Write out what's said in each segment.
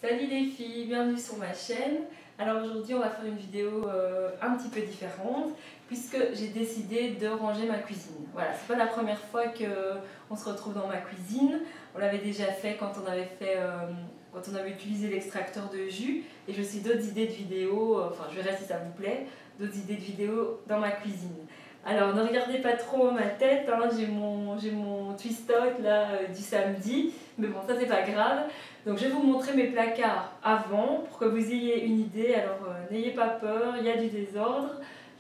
Salut les filles, bienvenue sur ma chaîne. Alors aujourd'hui on va faire une vidéo un petit peu différente puisque j'ai décidé de ranger ma cuisine. Voilà, c'est pas la première fois qu'on se retrouve dans ma cuisine. On l'avait déjà fait quand on avait utilisé l'extracteur de jus, et j'ai aussi d'autres idées de vidéos, enfin je verrai si ça vous plaît, d'autres idées de vidéos dans ma cuisine. Alors ne regardez pas trop ma tête, hein, j'ai mon twist-out là du samedi, mais bon ça c'est pas grave. Donc je vais vous montrer mes placards avant pour que vous ayez une idée. Alors n'ayez pas peur, il y a du désordre,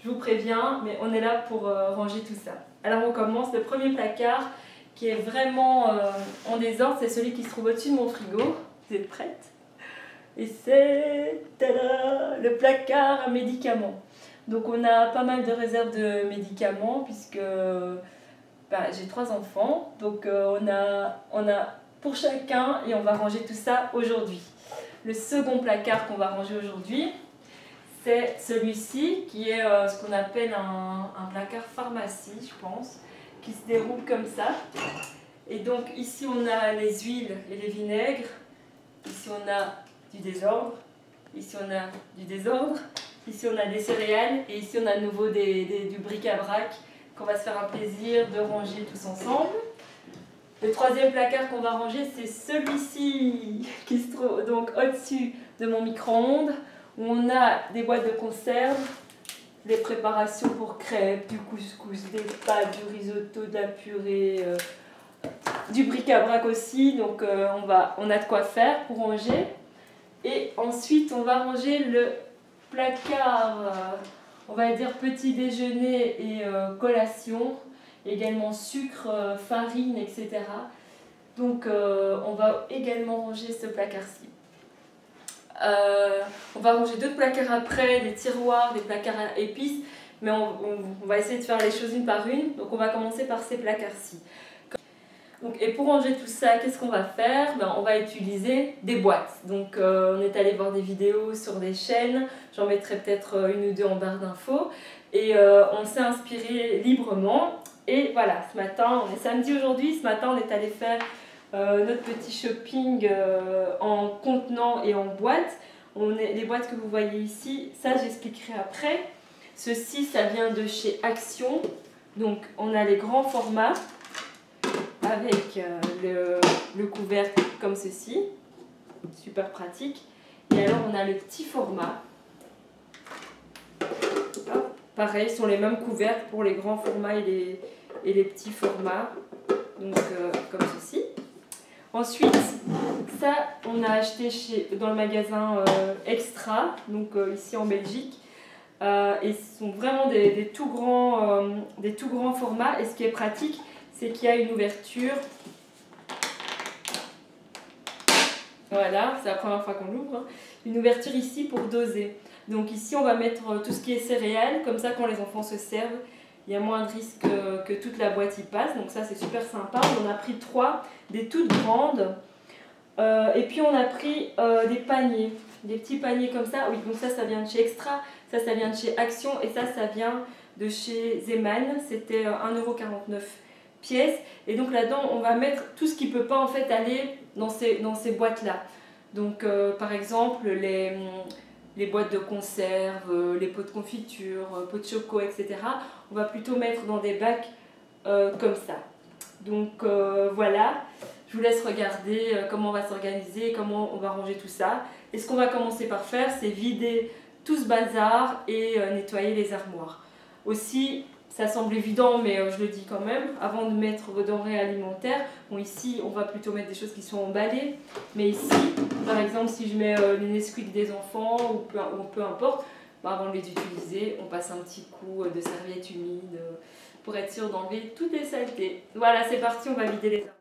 je vous préviens, mais on est là pour ranger tout ça. Alors on commence. Le premier placard qui est vraiment en désordre, c'est celui qui se trouve au-dessus de mon frigo. Vous êtes prêtes? Et c'est le placard à médicaments. Donc on a pas mal de réserves de médicaments puisque j'ai 3 enfants. Donc on a pour chacun et on va ranger tout ça aujourd'hui. Le second placard qu'on va ranger aujourd'hui, c'est celui-ci qui est ce qu'on appelle un placard pharmacie, je pense, qui se déroule comme ça. Et donc ici on a les huiles et les vinaigres, ici on a du désordre, ici on a du désordre, ici on a des céréales et ici on a à nouveau du bric-à-brac qu'on va se faire un plaisir de ranger tous ensemble. Le troisième placard qu'on va ranger, c'est celui-ci qui se trouve donc au-dessus de mon micro-ondes, où on a des boîtes de conserve, des préparations pour crêpes, du couscous, des pâtes, du risotto, de la purée, du bric-à-brac aussi. Donc on a de quoi faire pour ranger. Et ensuite on va ranger le placard, on va dire petit déjeuner et collation. Également sucre, farine, etc. Donc on va également ranger ce placard-ci. On va ranger d'autres placards après, des tiroirs, des placards à épices, mais on va essayer de faire les choses une par une. Donc on va commencer par ces placards-ci. Et pour ranger tout ça, qu'est-ce qu'on va faire? On va utiliser des boîtes. Donc on est allé voir des vidéos sur des chaînes, j'en mettrai peut-être une ou deux en barre d'infos. Et on s'est inspiré librement. Et voilà, ce matin, on est samedi aujourd'hui, ce matin on est allé faire notre petit shopping en contenant et en boîte. Les boîtes que vous voyez ici, ça j'expliquerai après. Ceci, ça vient de chez Action. Donc on a les grands formats avec le couvercle comme ceci, super pratique. Et alors on a le petit format. Hop, pareil, ce sont les mêmes couvercles pour les grands formats et les petits formats, donc comme ceci. Ensuite, ça on a acheté dans le magasin Extra, donc ici en Belgique. Et ce sont vraiment des tout grands formats. Et ce qui est pratique, c'est qu'il y a une ouverture. Voilà, c'est la première fois qu'on l'ouvre. Hein. Une ouverture ici pour doser. Donc ici, on va mettre tout ce qui est céréales. Comme ça, quand les enfants se servent, il y a moins de risque que toute la boîte y passe. Donc ça, c'est super sympa. On a pris 3, des toutes grandes. Et puis, on a pris des paniers. Des petits paniers comme ça. Oui, donc ça vient de chez Extra. Ça vient de chez Action. Et ça vient de chez Zeman. C'était 1,49 € pièces. Et donc là-dedans, on va mettre tout ce qui ne peut pas en fait aller dans ces boîtes-là. Donc par exemple, les boîtes de conserve, les pots de confiture, pots de choco, etc. On va plutôt mettre dans des bacs comme ça. Donc voilà, je vous laisse regarder comment on va s'organiser, comment on va ranger tout ça. Et ce qu'on va commencer par faire, c'est vider tout ce bazar et nettoyer les armoires. Aussi, ça semble évident, mais je le dis quand même, avant de mettre vos denrées alimentaires, bon ici on va plutôt mettre des choses qui sont emballées, mais ici, par exemple, si je mets les Nesquik des enfants ou peu importe, avant de les utiliser, on passe un petit coup de serviette humide pour être sûr d'enlever toutes les saletés. Voilà, c'est parti, on va vider les armoires.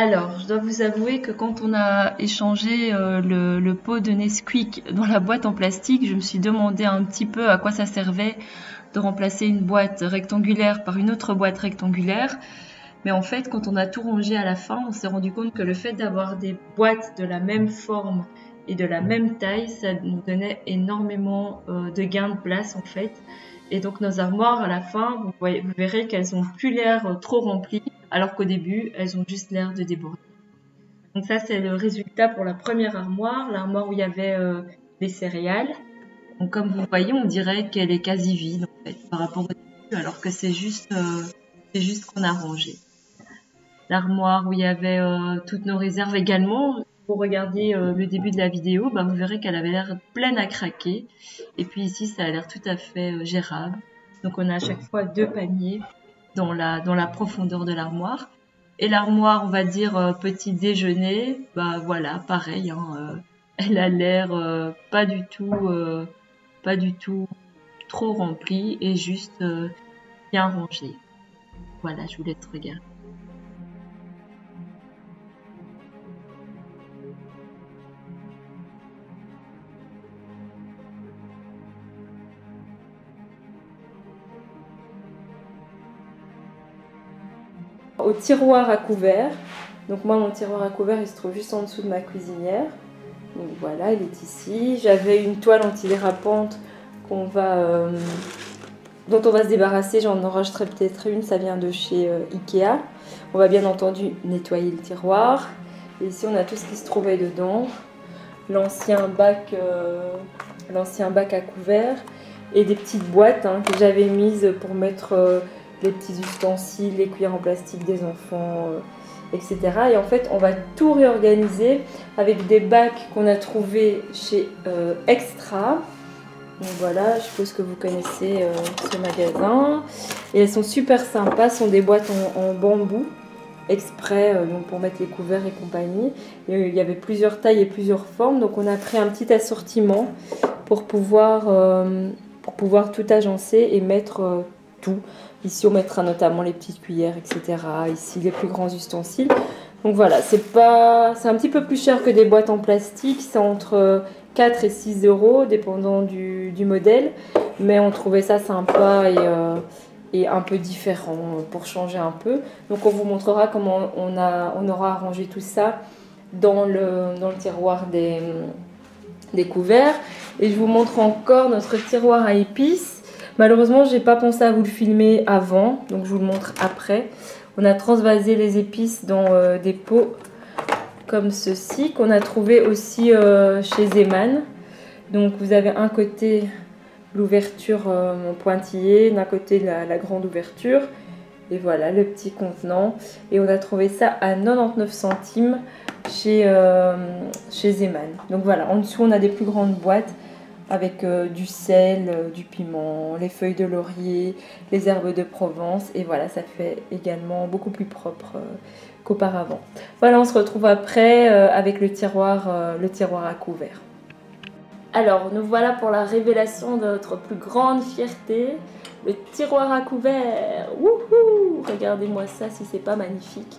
Alors, je dois vous avouer que quand on a échangé le pot de Nesquik dans la boîte en plastique, je me suis demandé un petit peu à quoi ça servait de remplacer une boîte rectangulaire par une autre boîte rectangulaire. Mais en fait, quand on a tout rangé à la fin, on s'est rendu compte que le fait d'avoir des boîtes de la même forme et de la même taille, ça nous donnait énormément de gains de place en fait. Et donc nos armoires à la fin, vous verrez qu'elles ont plus l'air trop remplies, alors qu'au début, elles ont juste l'air de déborder. Donc ça, c'est le résultat pour la première armoire, l'armoire où il y avait les céréales. Donc comme vous voyez, on dirait qu'elle est quasi vide en fait, par rapport au début, alors que c'est juste qu'on a rangé. L'armoire où il y avait toutes nos réserves également. Pour regarder le début de la vidéo, vous verrez qu'elle avait l'air pleine à craquer. Et puis ici, ça a l'air tout à fait gérable. Donc on a à chaque fois 2 paniers dans la profondeur de l'armoire. Et l'armoire, on va dire petit déjeuner, voilà, pareil. Elle a l'air pas du tout trop remplie et juste bien rangée. Voilà, je vous laisse regarder. Au tiroir à couvert. Donc moi, mon tiroir à couvert, il se trouve juste en dessous de ma cuisinière. Donc voilà, il est ici. J'avais une toile antidérapante dont on va se débarrasser. J'en enregistrerai peut-être une, ça vient de chez Ikea. On va bien entendu nettoyer le tiroir. Et ici, on a tout ce qui se trouvait dedans. L'ancien bac à couvert et des petites boîtes que j'avais mises pour mettre les petits ustensiles, les cuillères en plastique des enfants, etc. Et en fait, on va tout réorganiser avec des bacs qu'on a trouvés chez Extra. Donc voilà, je suppose que vous connaissez ce magasin. Et elles sont super sympas, ce sont des boîtes en bambou exprès donc pour mettre les couverts et compagnie. Et, il y avait plusieurs tailles et plusieurs formes, donc on a pris un petit assortiment pour pouvoir tout agencer et mettre tout. Ici on mettra notamment les petites cuillères, etc. Ici les plus grands ustensiles. Donc voilà, c'est un petit peu plus cher que des boîtes en plastique, c'est entre 4 et 6 euros dépendant du modèle, mais on trouvait ça sympa et un peu différent pour changer un peu. Donc on vous montrera comment on aura arrangé tout ça dans le tiroir des couverts. Et je vous montre encore notre tiroir à épices. Malheureusement, j'ai pas pensé à vous le filmer avant, donc je vous le montre après. On a transvasé les épices dans des pots comme ceci, qu'on a trouvé aussi chez Zeman. Donc vous avez un côté l'ouverture pointillée, d'un côté la grande ouverture. Et voilà le petit contenant. Et on a trouvé ça à 99 centimes chez Zeman. Donc voilà, en dessous on a des plus grandes boîtes avec du sel, du piment, les feuilles de laurier, les herbes de Provence. Et voilà, ça fait également beaucoup plus propre qu'auparavant. Voilà, on se retrouve après avec le tiroir à couvert. Alors, nous voilà pour la révélation de notre plus grande fierté, le tiroir à couvert. Wouhou! Regardez-moi ça si c'est pas magnifique.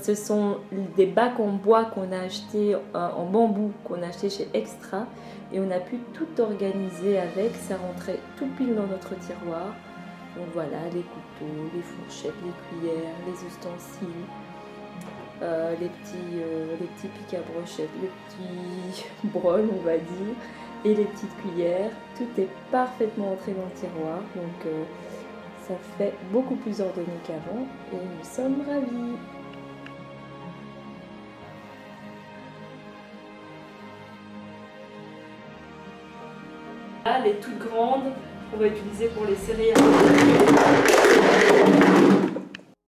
Ce sont des bacs en bois qu'on a acheté en bambou, qu'on a acheté chez Extra. Et on a pu tout organiser avec, ça rentrait tout pile dans notre tiroir. Donc voilà, les couteaux, les fourchettes, les cuillères, les ustensiles, les petits pics à brochettes, les petits brols on va dire, et les petites cuillères. Tout est parfaitement entré dans le tiroir, donc ça fait beaucoup plus ordonné qu'avant et nous sommes ravis. Là, les toutes grandes, on va utiliser pour les céréales.